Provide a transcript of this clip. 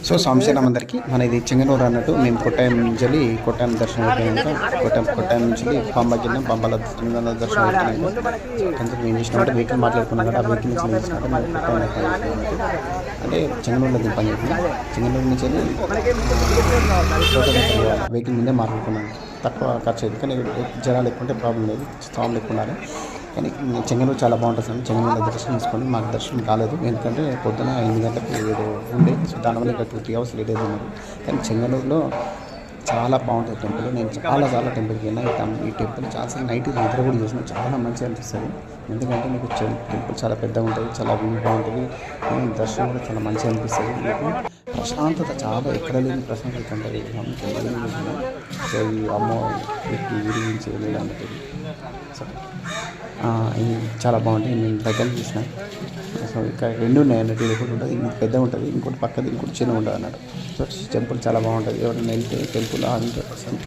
so సంశయం అందరికీ మన ఇది చెంగనూరు అన్నట్టు మేము కొట్టాయం నుంచి కొట్టాయం దర్శనం అయిపోయాక కొట్టాయం నుంచి పంబకి వెళ్ళాం పంబాల దర్శనం అయిపోయినాక కొంచెం మేము చేసినట్టు వెహికల్ మాట్లాడుకున్నాం కదా ఆ వెహికల్ నుంచి చేసినట్టు మేము కొట్టాయం అంటే చెంగనూరులో దింపని చెప్పి చెంగనూరు నుంచి వెళ్ళి వెహికల్ ముందే మాట్లాడుకున్నాను తక్కువ ఖర్చు అయింది కానీ జనాలు ఎక్కువ ఉంటే ప్రాబ్లం లేదు స్ట్రాంగ్ ఎక్కువ ఉన్నారు కానీ చెంగనూరు చాలా బాగుంటుంది అండి చెంగనూరులో దర్శనం తీసుకొని మాకు దర్శనం కాలేదు ఎందుకంటే పొద్దున 8 గంటలకు ఏదో ఉండే సో దానివల్ల ఇంకా 2-3 అవర్స్ లేట్ అయితే ఉన్నారు కానీ చెంగనూరులో చాలా బాగుంటుంది టెంపుల్ నేను చాలా టెంపుల్కి వెళ్ళినా ఈ టెంపుల్ చాలాసార్లు నైట్ నిద్ర కూడా చేసిన చాలా మంచిగా అనిపిస్తుంది ఎందుకంటే మీకు టెంపుల్ చాలా పెద్దగా ఉంటుంది చాలా వ్యూ బాగుంటుంది దర్శనం కూడా చాలా మంచిగా అనిపిస్తుంది మీకు ప్రశాంతత చాలా ఎక్కడ లేని ప్రశాంతత ఉంటుంది సో ఈ అమ్మ మీకు గురించి వెళ్ళడానికి సో ఇది చాలా బాగుంటుంది నేను దగ్గర చూసిన సో ఇక్కడ 2 ఉన్నాయి అన్నట్టు ఇది ఒకటి ఉంటుంది ఇది పెద్ద ఉంటుంది ఇంకోటి పక్కది ఇంకోటి చిన్న ఉంటుంది అన్నట్టు సో టెంపుల్ చాలా బాగుంటుంది ఎవరైనా వెళ్తే టెంపుల్ 100%